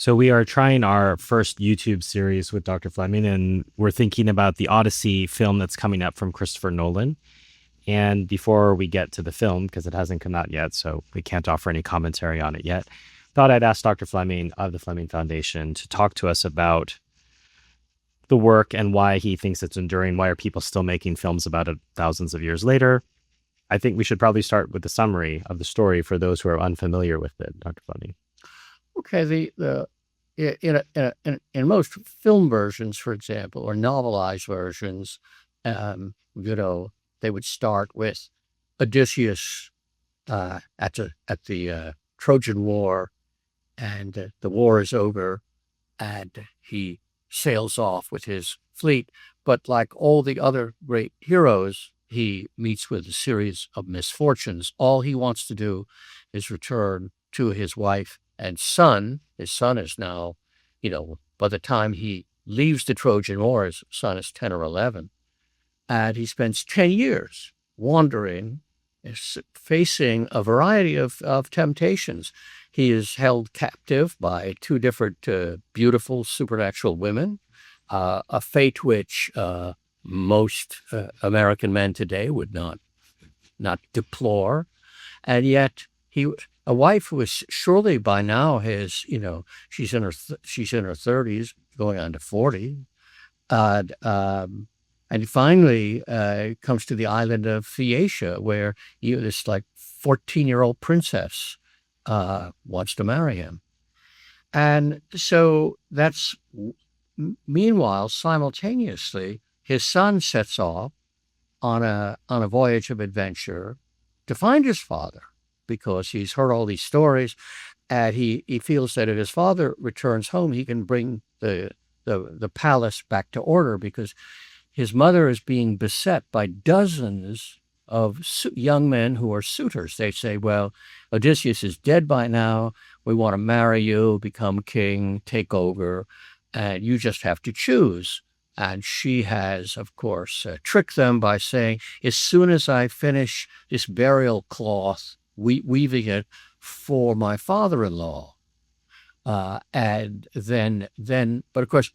So we are trying our first YouTube series with Dr. Fleming, and we're thinking about the Odyssey film that's coming up from Christopher Nolan. And before we get to the film, because it hasn't come out yet, so we can't offer any commentary on it yet, thought I'd ask Dr. Fleming of the Fleming Foundation to talk to us about the work and why he thinks it's enduring. Why are people still making films about it thousands of years later? I think we should probably start with the summary of the story for those who are unfamiliar with it, Dr. Fleming. Okay, in most film versions, for example, or novelized versions, they would start with Odysseus at the Trojan War, and the war is over, and he sails off with his fleet. But like all the other great heroes, he meets with a series of misfortunes. All he wants to do is return to his wife and son. His son is now, by the time he leaves the Trojan War, his son is 10 or 11. And he spends 10 years wandering, facing a variety of temptations. He is held captive by two different beautiful supernatural women, a fate which most American men today would not deplore. And yet a wife who is surely by now she's in her 30s, going on to 40, and he finally comes to the island of Phaeacia, where this 14-year-old princess wants to marry him. And so that's, meanwhile, simultaneously, his son sets off on a voyage of adventure to find his father, because he's heard all these stories, and he feels that if his father returns home, he can bring the palace back to order, because his mother is being beset by dozens of young men who are suitors. They say, well, Odysseus is dead by now. We want to marry you, become king, take over, and you just have to choose. And she has, of course, tricked them by saying, as soon as I finish this burial cloth, weaving it for my father-in-law. And then, but of course,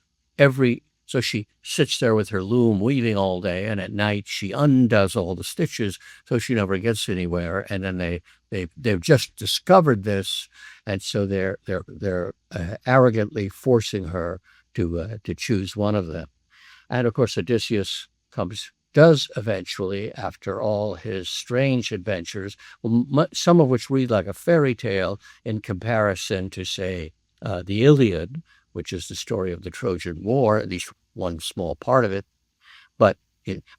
so she sits there with her loom weaving all day, and at night she undoes all the stitches, so she never gets anywhere. And then they've just discovered this, and so they're arrogantly forcing her to choose one of them. And of course, Odysseus does eventually, after all his strange adventures, some of which read like a fairy tale in comparison to, say, the Iliad, which is the story of the Trojan War, at least one small part of it, but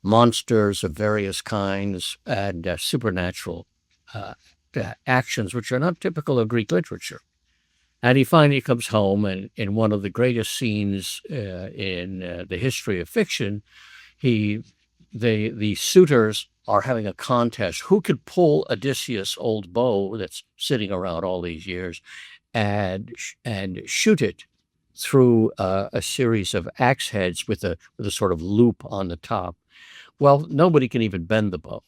monsters of various kinds and supernatural actions, which are not typical of Greek literature. And he finally comes home, and in one of the greatest scenes in the history of fiction, the suitors are having a contest. Who could pull Odysseus' old bow that's sitting around all these years and shoot it through a series of axe heads with a sort of loop on the top? Well, nobody can even bend the bow.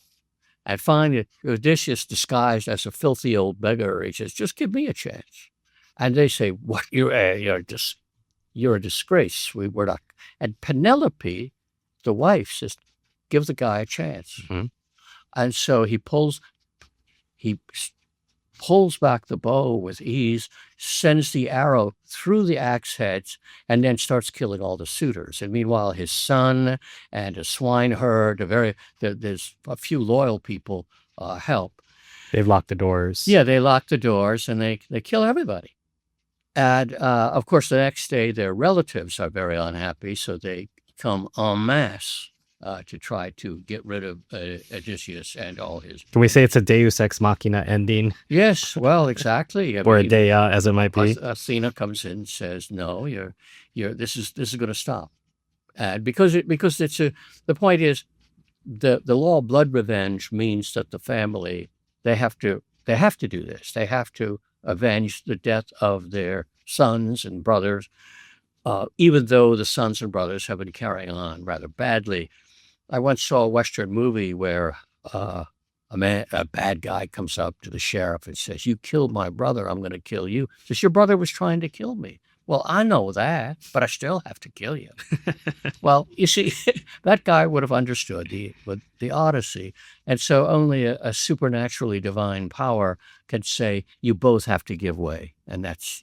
And finally, Odysseus, disguised as a filthy old beggar, he says, just give me a chance. And they say, what, you're a disgrace. We're not. And Penelope, the wife, says, give the guy a chance. Mm-hmm. And so he pulls back the bow with ease, sends the arrow through the axe heads, and then starts killing all the suitors. And meanwhile, his son and a swineherd, there's a few loyal people help. They've locked the doors. Yeah, they lock the doors, and they kill everybody. And of course, the next day, their relatives are very unhappy, so they come en masse to try to get rid of Odysseus and all his. Can we say it's a Deus Ex Machina ending? Yes, well, exactly. Or a Dea, as it might be. Athena comes in and says, "No, this is going to stop," and because the point is, the law of blood revenge means that the family they have to do this. They have to avenge the death of their sons and brothers, even though the sons and brothers have been carrying on rather badly. I once saw a Western movie where a bad guy comes up to the sheriff and says, "You killed my brother, I'm going to kill you." He says, "Your brother was trying to kill me." Well, I know that, but I still have to kill you. Well, you see, that guy would have understood the Odyssey, and so only a supernaturally divine power can say you both have to give way, and it's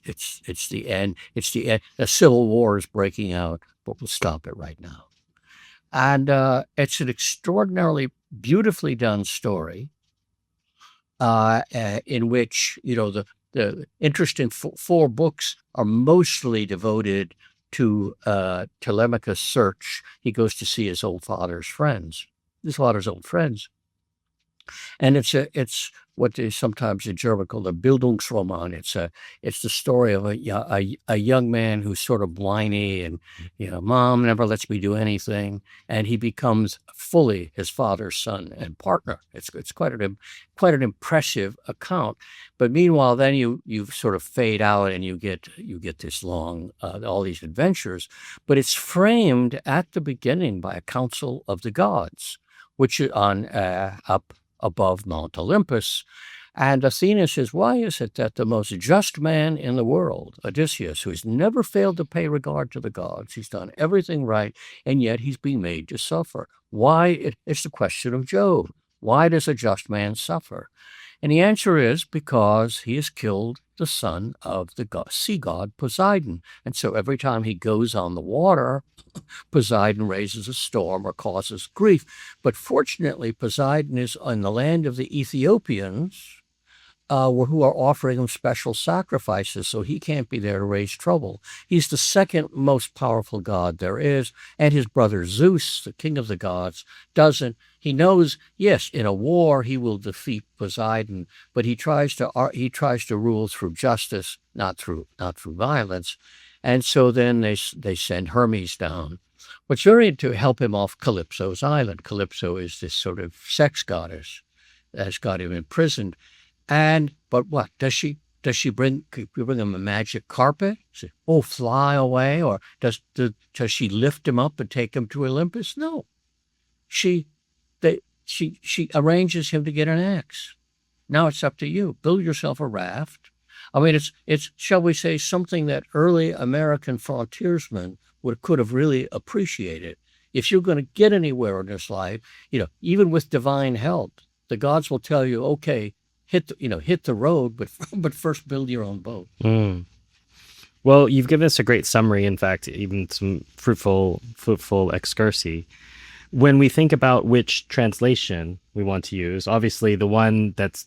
the end. It's the end. A civil war is breaking out, but we'll stop it right now. And it's an extraordinarily beautifully done story in which the interesting four books are mostly devoted to Telemachus' search. He goes to see his father's old friends, and it's what they sometimes in German call a Bildungsroman. It's the story of a young man who's sort of whiny and mom never lets me do anything, and he becomes fully his father's son and partner. It's quite an impressive account. But meanwhile, then you sort of fade out and you get this long all these adventures, but it's framed at the beginning by a council of the gods, which is on up above Mount Olympus. And Athena says, why is it that the most just man in the world, Odysseus, who has never failed to pay regard to the gods, he's done everything right, and yet he's being made to suffer? Why? It's the question of Job. Why does a just man suffer? And the answer is because he has killed the son of the sea god Poseidon. And so every time he goes on the water, Poseidon raises a storm or causes grief. But fortunately, Poseidon is in the land of the Ethiopians, who are offering him special sacrifices, so he can't be there to raise trouble. He's the second most powerful god there is, and his brother Zeus, the king of the gods, doesn't. He knows, yes, in a war he will defeat Poseidon, but he tries to rule through justice, not through violence. And so then they send Hermes down, which very to help him off Calypso's island. Calypso is this sort of sex goddess that has got him imprisoned. But what does she bring? Could you bring him a magic carpet? Say, oh, fly away, or does she lift him up and take him to Olympus? No, she arranges him to get an axe. Now it's up to you. Build yourself a raft. I mean, it's shall we say something that early American frontiersmen could have really appreciated. If you're going to get anywhere in this life, even with divine help, the gods will tell you, okay, hit the road, but first build your own boat. Mm. Well, you've given us a great summary. In fact, even some fruitful excursi. When we think about which translation we want to use, obviously the one that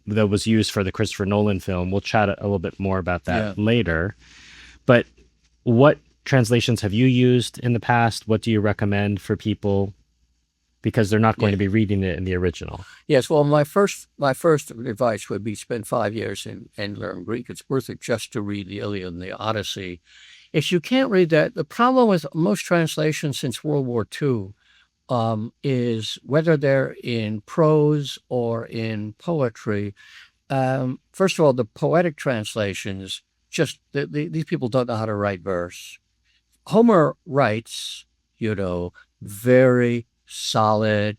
was used for the Christopher Nolan film, we'll chat a little bit more about that later. But what translations have you used in the past? What do you recommend for people? Because they're not going to be reading it in the original. Yes, well, my first advice would be spend 5 years and learn Greek. It's worth it just to read the Iliad and the Odyssey. If you can't read that, the problem with most translations since World War II is whether they're in prose or in poetry. First of all, the poetic translations, these people don't know how to write verse. Homer writes, very solid,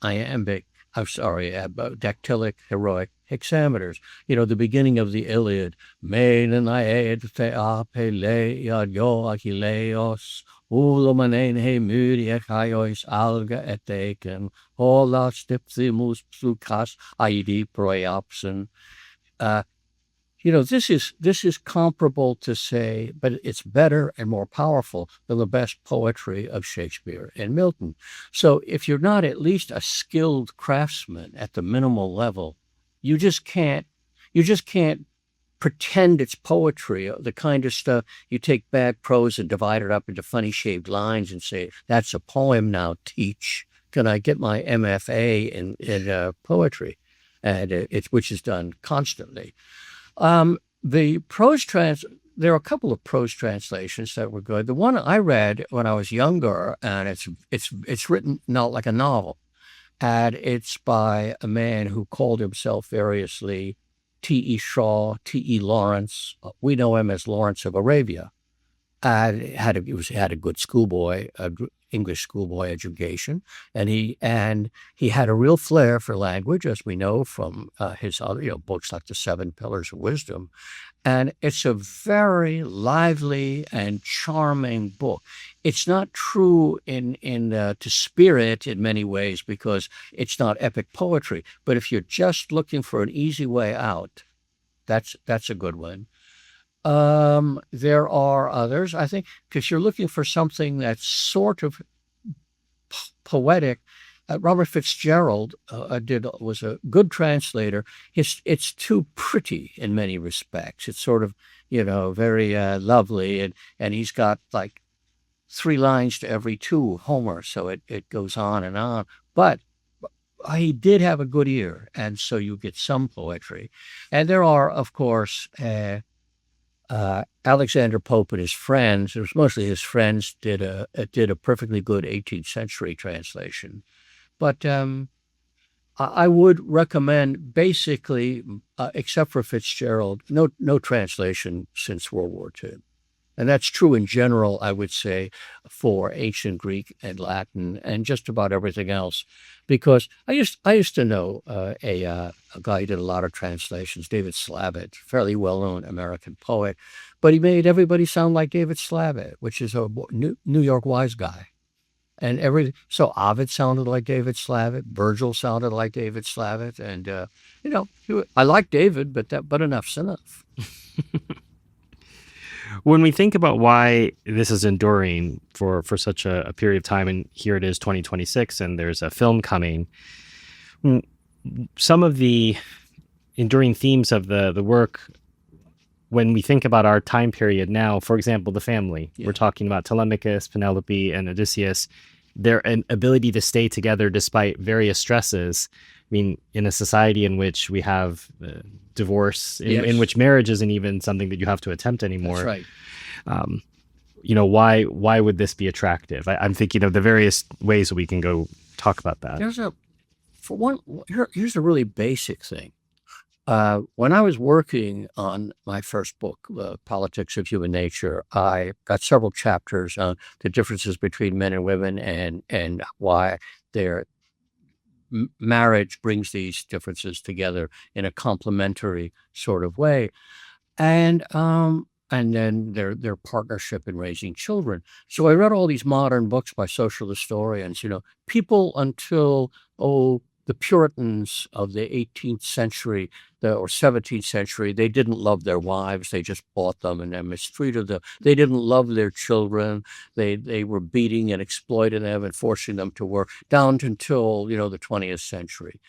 iambic, dactylic, heroic hexameters. The beginning of the Iliad, Maiden aed thea peleia yo Achilleos, ulomanene muriachaios alga eteken, hola stipthimus plukas aidi proiopsin. This is comparable to say, but it's better and more powerful than the best poetry of Shakespeare and Milton. So if you're not at least a skilled craftsman at the minimal level, you just can't pretend it's poetry, the kind of stuff you take bad prose and divide it up into funny shaped lines and say, that's a poem now, teach. Can I get my MFA in poetry? And which is done constantly. The prose there are a couple of prose translations that were good. The one I read when I was younger, and it's written not like a novel, and it's by a man who called himself variously T.E. Shaw, T.E. Lawrence. We know him as Lawrence of Arabia. Had a good schoolboy, English schoolboy education, and he had a real flair for language, as we know from his other books like The Seven Pillars of Wisdom. And it's a very lively and charming book. It's not true to spirit in many ways because it's not epic poetry. But if you're just looking for an easy way out, that's a good one. There are others, I think, because you're looking for something that's sort of poetic. Robert Fitzgerald was a good translator. It's too pretty in many respects. It's sort of, very lovely, and he's got like 3 lines to every 2 Homer, so it goes on and on. But he did have a good ear, and so you get some poetry. And there are, of course, Alexander Pope and his friends. It was mostly his friends did a perfectly good 18th century translation. But I would recommend basically, except for Fitzgerald, no translation since World War II. And that's true in general, I would say, for ancient Greek and Latin and just about everything else. Because I used to know a guy who did a lot of translations, David Slavitt, fairly well-known American poet, but he made everybody sound like David Slavitt, which is a New York wise guy. And so Ovid sounded like David Slavitt, Virgil sounded like David Slavitt, and I like David, but enough's enough. When we think about why this is enduring for such a period of time, and here it is 2026, and there's a film coming, some of the enduring themes of the work, when we think about our time period now, for example, the family, we're talking about Telemachus, Penelope, and Odysseus, their ability to stay together despite various stresses. I mean, in a society in which we have divorce, in which marriage isn't even something that you have to attempt anymore. That's right. Why would this be attractive? I'm thinking of the various ways that we can go talk about that. Here's a really basic thing. When I was working on my first book, Politics of Human Nature, I got several chapters on the differences between men and women and why their marriage brings these differences together in a complementary sort of way, and then their partnership in raising children. So I read all these modern books by social historians. People until the Puritans of the 18th century or 17th century, they didn't love their wives. They just bought them and then mistreated them. They didn't love their children. They were beating and exploiting them and forcing them to work down until, the 20th century.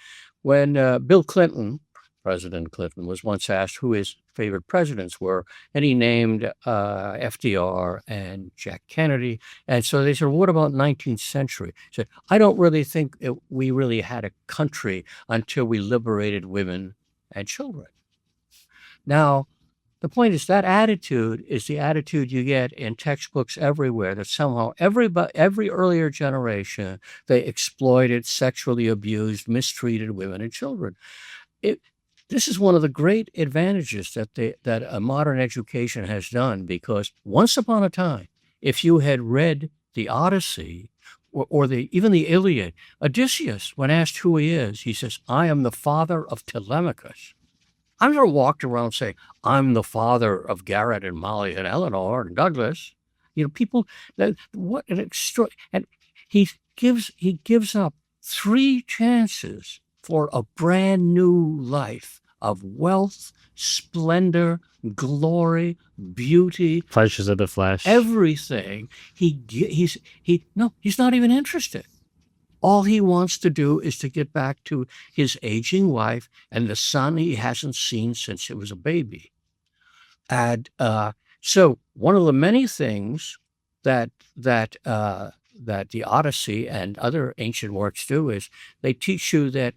When Bill Clinton, President Clinton, was once asked who his favorite presidents were, and he named FDR and Jack Kennedy. And so they said, what about 19th century? He said, I don't really think we really had a country until we liberated women and children. Now, the point is that attitude is the attitude you get in textbooks everywhere, that somehow every earlier generation, they exploited, sexually abused, mistreated women and children. This is one of the great advantages that a modern education has done, because once upon a time, if you had read the Odyssey or even the Iliad, Odysseus, when asked who he is, he says, I am the father of Telemachus. I've never walked around saying, I'm the father of Garrett and Molly and Eleanor and Douglas. People, what an extra, and he gives up 3 chances for a brand new life of wealth, splendor, glory, beauty, pleasures of the flesh, everything. He's not even interested. All he wants to do is to get back to his aging wife and the son he hasn't seen since he was a baby. And so one of the many things that the Odyssey and other ancient works do is they teach you that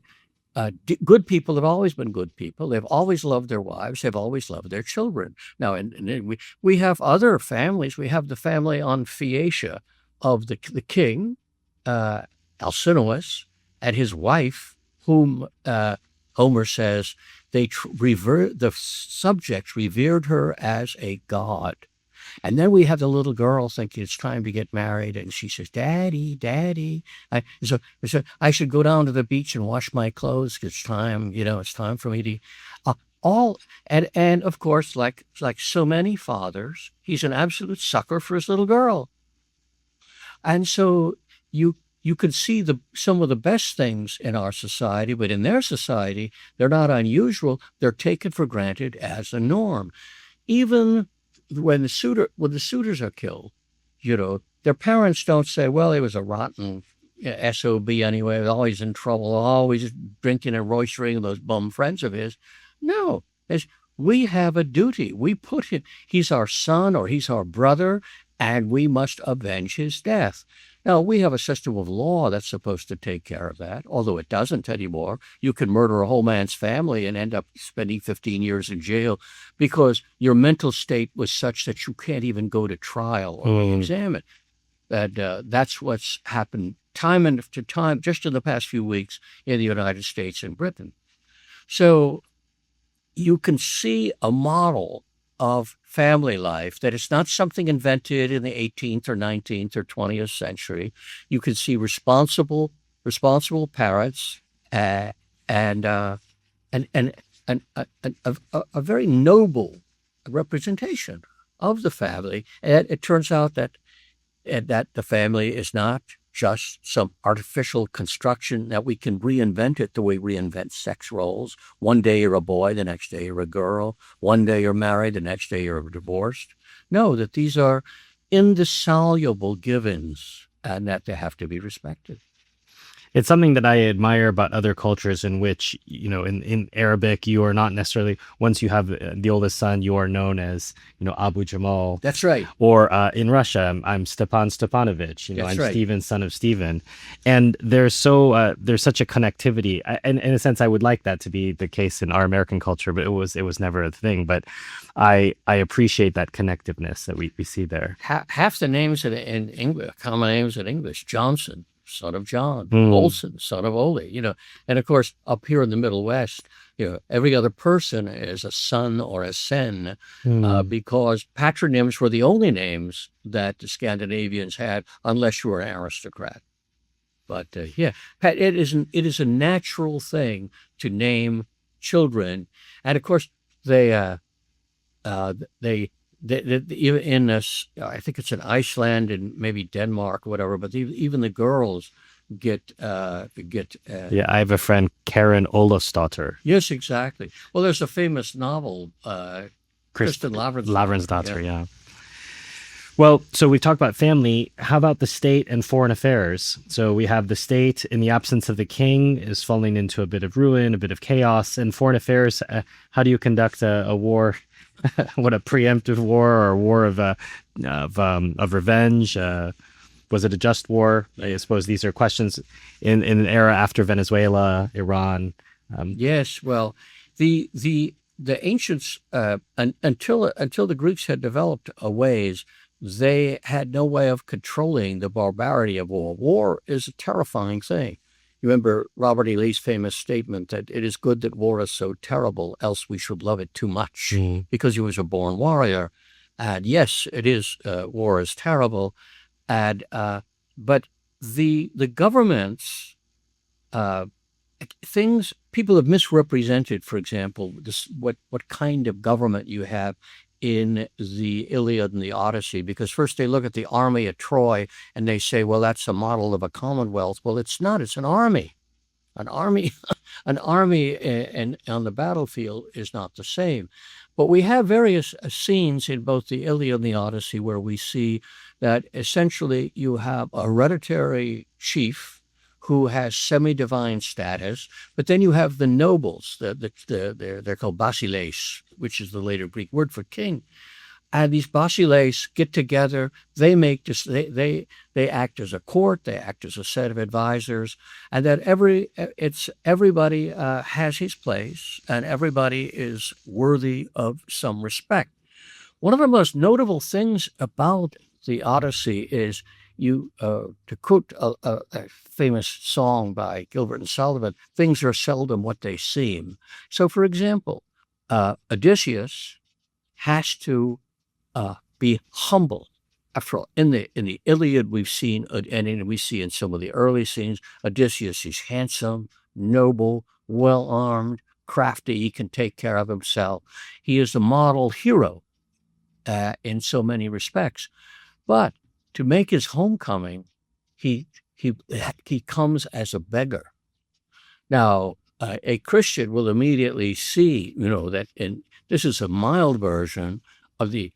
good people have always been good people. They've always loved their wives. They've always loved their children. Now, and we have other families. We have the family on Phaeacia of the king, Alcinous, and his wife, whom Homer says the subjects revered her as a god. And then we have the little girl thinking it's time to get married, and she says, "Daddy, Daddy, I should go down to the beach and wash my clothes. It's time, it's time for me to." Uh, all and of course, like so many fathers, he's an absolute sucker for his little girl, and so you can see some of the best things in our society, but in their society, they're not unusual. They're taken for granted as a norm. Even when the suitors are killed, their parents don't say, "Well, he was a rotten SOB anyway, always in trouble, always drinking and roistering, those bum friends of his." No, we have a duty. We put him, he's our son or he's our brother, and we must avenge his death. Now, we have a system of law that's supposed to take care of that, although it doesn't anymore. You can murder a whole man's family and end up spending 15 years in jail because your mental state was such that you can't even go to trial or be examined. That's what's happened time after time, just in the past few weeks in the United States and Britain. So you can see a model of family life that is not something invented in the 18th or 19th or 20th century. You can see responsible parents and a very noble representation of the family. And it turns out that the family is not just some artificial construction that we can reinvent it the way we reinvent sex roles. One day you're a boy, the next day you're a girl. One day you're married, the next day you're divorced. No, that these are indissoluble givens and that they have to be respected. It's something that I admire about other cultures in which, in Arabic, you are not necessarily, once you have the oldest son, you are known as, Abu Jamal. That's right. Or in Russia, I'm Stepan Stepanovich, That's I'm right. Stephen, son of Stephen. And there's such a connectivity. And in a sense, I would like that to be the case in our American culture, but it was never a thing. But I appreciate that connectiveness that we see there. Half the names in English, common names in English: Johnson, son of John; Olson, son of Ole, and of course, up here in the Middle West, every other person is a son or a sen, because patronyms were the only names that the Scandinavians had, unless you were an aristocrat. But it is a natural thing to name children, and of course, they even in this, I think it's in Iceland and maybe Denmark or whatever, but even the girls get. Yeah, I have a friend, Karen Olafsdotter. Yes, exactly. Well, there's a famous novel, Kristen Lavransdatter, yeah. Well, so we've talked about family. How about the state and foreign affairs? So we have the state, in the absence of the king, is falling into a bit of ruin, a bit of chaos. And foreign affairs, how do you conduct a war? What, a preemptive war or a war of revenge? Was it a just war? I suppose these are questions in an era after Venezuela, Iran. Yes, well, the ancients, until the Greeks had developed ways, they had no way of controlling the barbarity of war. War is a terrifying thing. You remember Robert E. Lee's famous statement that it is good that war is so terrible, else we should love it too much, because he was a born warrior. And yes, it is, war is terrible. And but the governments, things people have misrepresented, for example, what kind of government you have in the Iliad and the Odyssey, because first they look at the army at Troy and they say, well, that's a model of a commonwealth. Well, it's not. It's an army. An army and on the battlefield is not the same. But we have various scenes in both the Iliad and the Odyssey where we see that essentially you have a hereditary chief who has semi-divine status, but then you have the nobles. They're called basileis, which is the later Greek word for king. And these basileis get together. They make this. They act as a court. They act as a set of advisors, and that everybody has his place, and everybody is worthy of some respect. One of the most notable things about the Odyssey is to quote a famous song by Gilbert and Sullivan, things are seldom what they seem. So, for example, Odysseus has to be humble. After all, in the Iliad, we've seen, and we see in some of the early scenes, Odysseus is handsome, noble, well armed, crafty. He can take care of himself. He is the model hero in so many respects. But to make his homecoming, he he he comes as a beggar. Now, a Christian will immediately see, that this is a mild version of the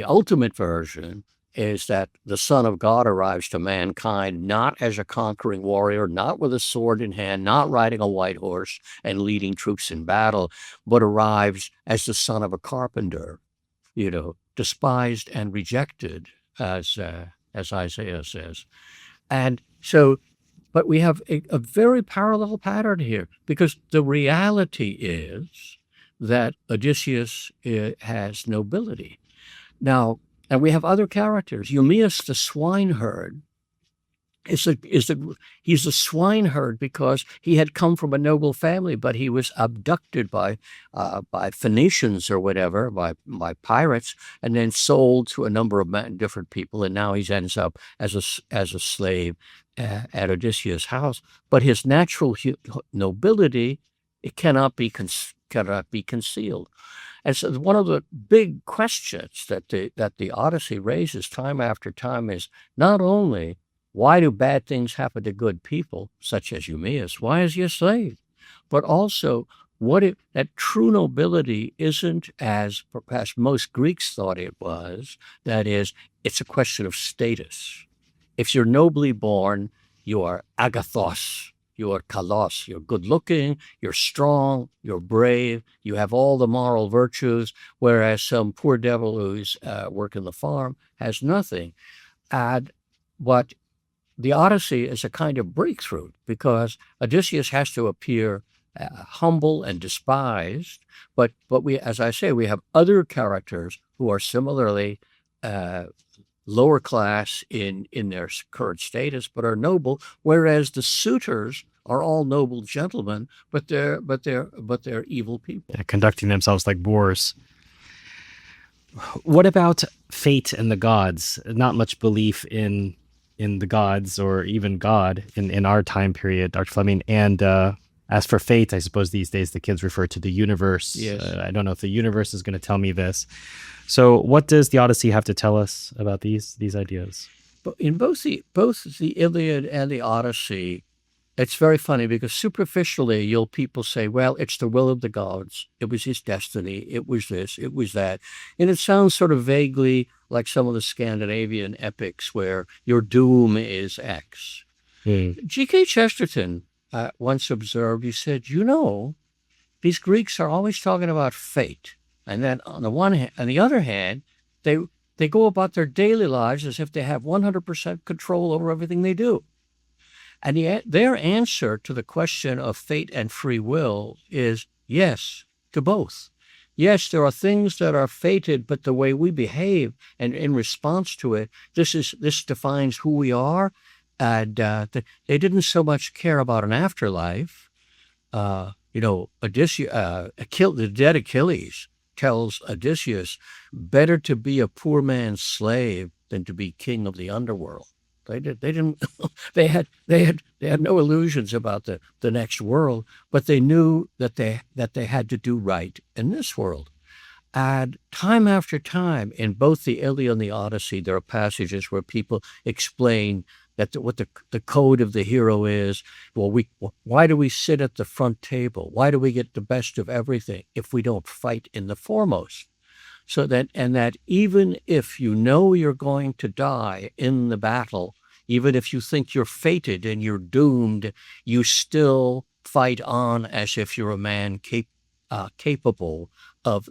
ultimate version is that the Son of God arrives to mankind not as a conquering warrior, not with a sword in hand, not riding a white horse and leading troops in battle, but arrives as the son of a carpenter, despised and rejected, as Isaiah says. And so, but we have a very parallel pattern here, because the reality is that Odysseus has nobility. Now, and we have other characters. Eumaeus the swineherd he's a swineherd because he had come from a noble family, but he was abducted by Phoenicians or whatever, by pirates, and then sold to a number of different people, and now he ends up as a slave at Odysseus' house. But his natural nobility, it cannot be concealed. And so one of the big questions that the Odyssey raises time after time is not only why do bad things happen to good people, such as Eumaeus? Why is he a slave? But also, that true nobility isn't as perhaps most Greeks thought it was. That is, it's a question of status. If you're nobly born, you are agathos, you are kalos, you're good-looking, you're strong, you're brave, you have all the moral virtues, whereas some poor devil who's working the farm has nothing. But the Odyssey is a kind of breakthrough, because Odysseus has to appear humble and despised, but we, as I say, we have other characters who are similarly lower class in their current status, but are noble, whereas the suitors are all noble gentlemen, but they're evil people. Yeah, conducting themselves like boors. What about fate and the gods? Not much belief in the gods or even God in our time period, Dr. Fleming. And as for fate, I suppose these days the kids refer to the universe. Yes. I don't know if the universe is going to tell me this. So what does the Odyssey have to tell us about these ideas? But in both the Iliad and the Odyssey, it's very funny, because superficially people say, well, it's the will of the gods. It was his destiny. It was this, it was that. And it sounds sort of vaguely like some of the Scandinavian epics where your doom is X. G.K. Chesterton once observed, he said, these Greeks are always talking about fate. And then on the other hand, they go about their daily lives as if they have 100% control over everything they do. And their answer to the question of fate and free will is yes to both. Yes, there are things that are fated, but the way we behave and in response to it, this defines who we are. And they didn't so much care about an afterlife. Odysseus, the dead Achilles tells Odysseus, better to be a poor man's slave than to be king of the underworld. They didn't. They had no illusions about the next world, but they knew that they had to do right in this world. And time after time, in both the Iliad and the Odyssey, there are passages where people explain that what the code of the hero is. Well, why do we sit at the front table? Why do we get the best of everything if we don't fight in the foremost? So that even if you know you're going to die in the battle, even if you think you're fated and you're doomed, you still fight on as if you're a man capable of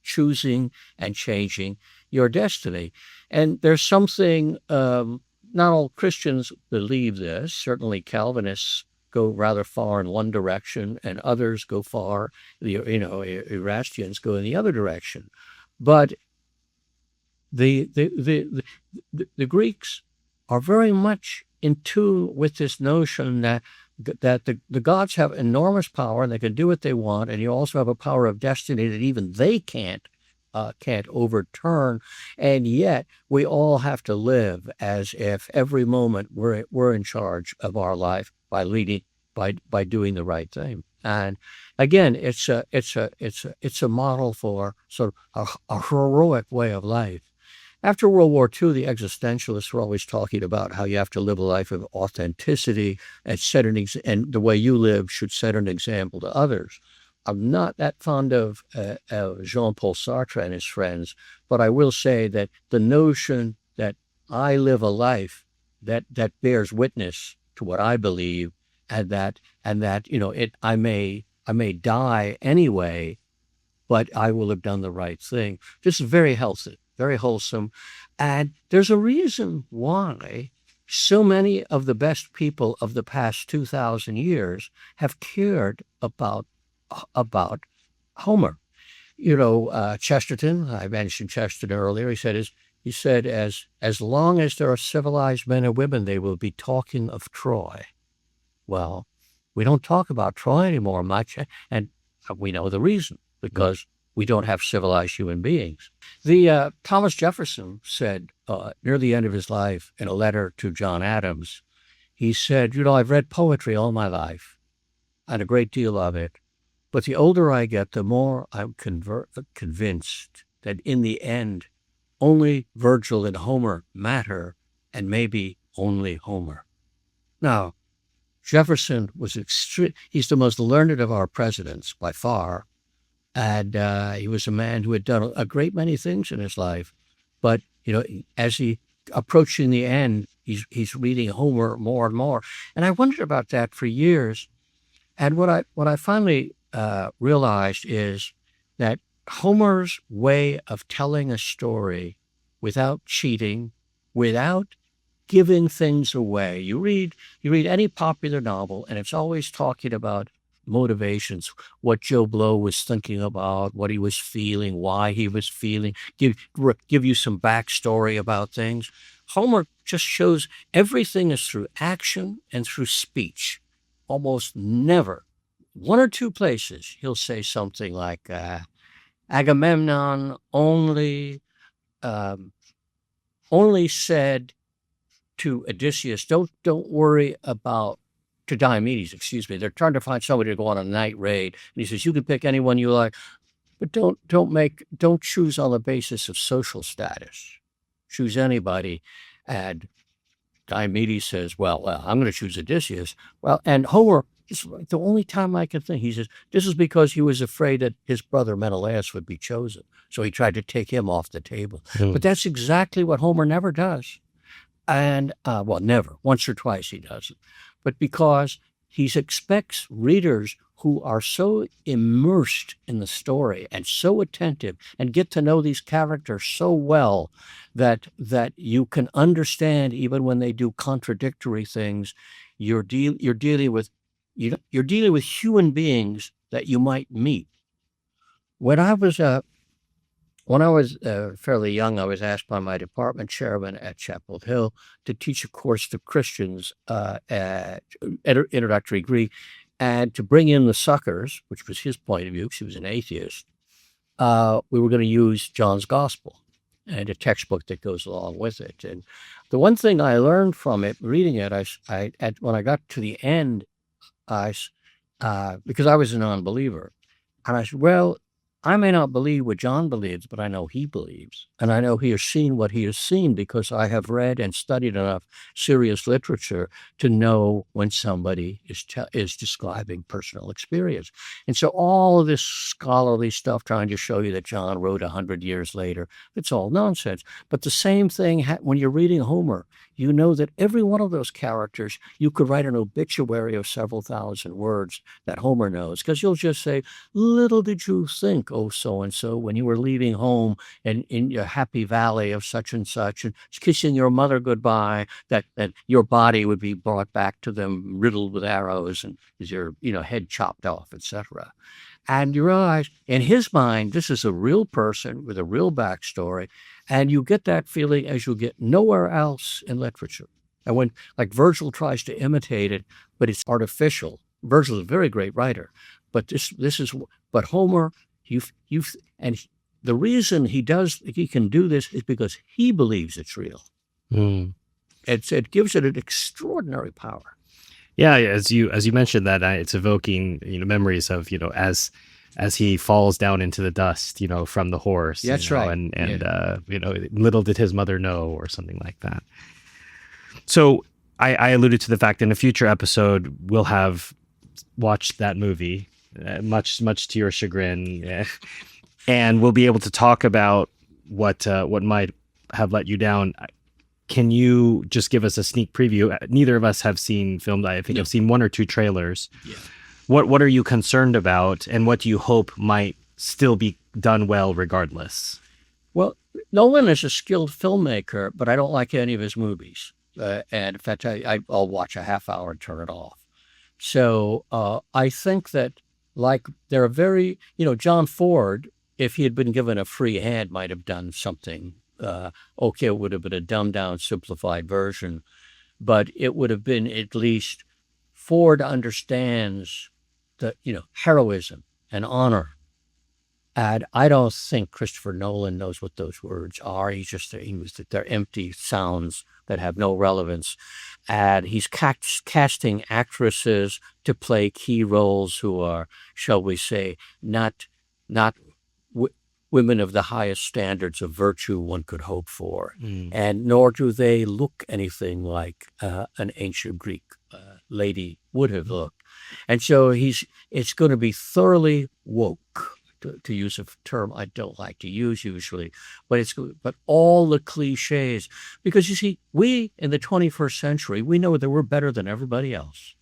choosing and changing your destiny. And there's something, not all Christians believe this. Certainly Calvinists go rather far in one direction, and others go far, Erastians go in the other direction. But the Greeks are very much in tune with this notion that the gods have enormous power and they can do what they want, and you also have a power of destiny that even they can't can't overturn, and yet we all have to live as if every moment we're in charge of our life by leading by doing the right thing. And again, it's a model for sort of a heroic way of life. After World War II, the existentialists were always talking about how you have to live a life of authenticity and and the way you live should set an example to others. I'm not that fond of Jean-Paul Sartre and his friends, but I will say that the notion that I live a life that bears witness to what I believe, and that I may die anyway, but I will have done the right thing. This is very healthy, very wholesome. And there's a reason why so many of the best people of the past 2,000 years have cared about Homer. Chesterton, I mentioned Chesterton earlier, he said, as long as there are civilized men and women, they will be talking of Troy. Well, we don't talk about Troy anymore much, and we know the reason, because we don't have civilized human beings. The Thomas Jefferson said near the end of his life in a letter to John Adams, he said, I've read poetry all my life, and a great deal of it, but the older I get, the more I'm convinced that in the end, only Virgil and Homer matter, and maybe only Homer. Now, Jefferson was he's the most learned of our presidents by far. And he was a man who had done a great many things in his life. But, as he approaching the end, he's reading Homer more and more. And I wondered about that for years. And what I finally realized is that Homer's way of telling a story without cheating, without giving things away. You read any popular novel, and it's always talking about motivations, what Joe Blow was thinking about, what he was feeling, why he was feeling, give you some backstory about things. Homer just shows everything is through action and through speech. Almost never, one or two places, he'll say something like, Agamemnon only said to Odysseus, don't worry about, to Diomedes, excuse me. They're trying to find somebody to go on a night raid. And he says, you can pick anyone you like, but don't choose on the basis of social status. Choose anybody. And Diomedes says, well, I'm going to choose Odysseus. Well, and Homer, it's the only time I can think, he says, this is because he was afraid that his brother Menelaus would be chosen. So he tried to take him off the table. But that's exactly what Homer never does. And, never. Once or twice he doesn't. But because he expects readers who are so immersed in the story and so attentive and get to know these characters so well that you can understand even when they do contradictory things. You're dealing with human beings that you might meet. When I was fairly young, I was asked by my department chairman at Chapel Hill to teach a course to Christians, introductory Greek, and to bring in the suckers, which was his point of view, because he was an atheist. We were going to use John's Gospel and a textbook that goes along with it. And the one thing I learned from it, reading it, when I got to the end, because I was a non-believer, and I said, well, I may not believe what John believes, but I know he believes. And I know he has seen what he has seen because I have read and studied enough serious literature to know when somebody is describing personal experience. And so all of this scholarly stuff trying to show you that John wrote 100 years later, it's all nonsense. But the same thing, when you're reading Homer, you know that every one of those characters, you could write an obituary of several thousand words that Homer knows, because you'll just say, little did you think, oh, so-and-so, when you were leaving home and in your happy valley of such and kissing your mother goodbye, that your body would be brought back to them riddled with arrows and your head chopped off, etc. And you realize in his mind, this is a real person with a real backstory. And you get that feeling as you get nowhere else in literature. And when, like, Virgil tries to imitate it, but it's artificial. Virgil is a very great writer, but but Homer, the reason he can do this is because he believes it's real. Mm. It gives it an extraordinary power. Yeah, as you mentioned that, it's evoking memories of as he falls down into the dust, from the horse. That's right. And little did his mother know, or something like that. So I alluded to the fact in a future episode we'll have watched that movie, much to your chagrin, and we'll be able to talk about what might have let you down. Can you just give us a sneak preview? Neither of us have seen film. I think I've seen one or two trailers. Yeah. What are you concerned about, and what do you hope might still be done well regardless? Well, Nolan is a skilled filmmaker, but I don't like any of his movies. And in fact, I'll watch a half hour and turn it off. So I think that, like, they're very, John Ford, if he had been given a free hand, might have done something. Okay, it would have been a dumbed down, simplified version, but it would have been at least Ford understands the, heroism and honor. And I don't think Christopher Nolan knows what those words are. They're empty sounds that have no relevance. And he's casting actresses to play key roles who are, shall we say, not women of the highest standards of virtue one could hope for. And nor do they look anything like an ancient Greek lady would have looked. And so it's going to be thoroughly woke, to use a term I don't like to use usually, but all the cliches, because you see, we in the 21st century, we know that we're better than everybody else.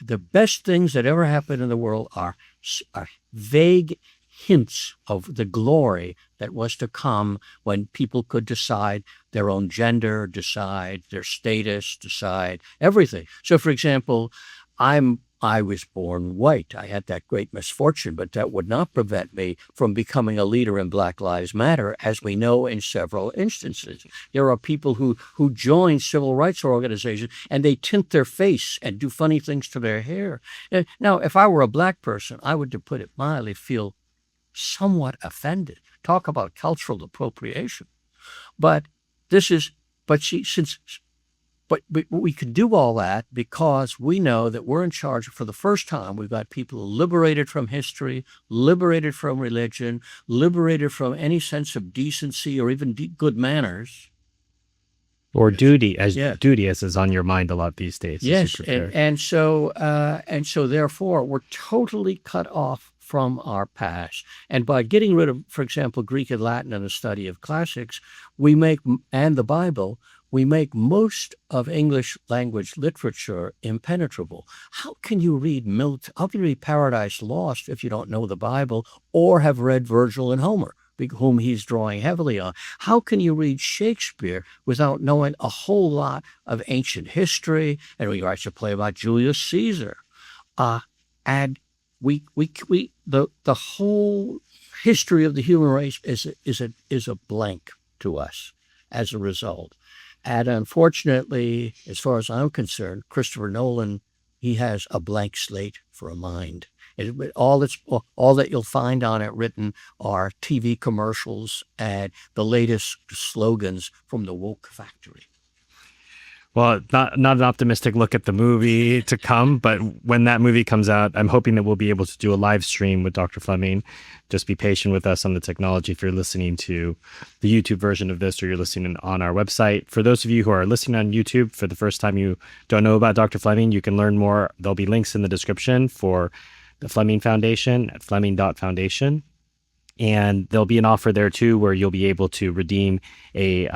The best things that ever happened in the world are vague hints of the glory that was to come when people could decide their own gender, decide their status, decide everything. So, for example, I was born white. I had that great misfortune, but that would not prevent me from becoming a leader in Black Lives Matter, as we know in several instances. There are people who join civil rights organizations and they tint their face and do funny things to their hair. Now, if I were a black person, I would, to put it mildly, feel somewhat offended. Talk about cultural appropriation. But we can do all that because we know that we're in charge. For the first time, we've got people liberated from history, liberated from religion, liberated from any sense of decency or even good manners. Or duty, as is on your mind a lot these days. Yes, and so therefore, we're totally cut off from our past. And by getting rid of, for example, Greek and Latin and the study of classics, and the Bible, we make most of English language literature impenetrable. How can you read Paradise Lost if you don't know the Bible or have read Virgil and Homer, whom he's drawing heavily on? How can you read Shakespeare without knowing a whole lot of ancient history? And he writes a play about Julius Caesar. And the whole history of the human race is a blank to us as a result. And unfortunately, as far as I'm concerned, Christopher Nolan, he has a blank slate for a mind. All that you'll find on it written are TV commercials and the latest slogans from the woke factory. Well, not an optimistic look at the movie to come, but when that movie comes out, I'm hoping that we'll be able to do a live stream with Dr. Fleming. Just be patient with us on the technology if you're listening to the YouTube version of this or you're listening on our website. For those of you who are listening on YouTube for the first time, you don't know about Dr. Fleming, you can learn more. There'll be links in the description for the Fleming Foundation at fleming.foundation. And there'll be an offer there too, where you'll be able to redeem a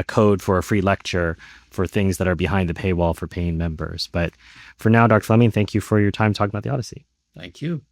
code for a free lecture for things that are behind the paywall for paying members. But for now, Dr. Fleming, thank you for your time talking about the Odyssey. Thank you.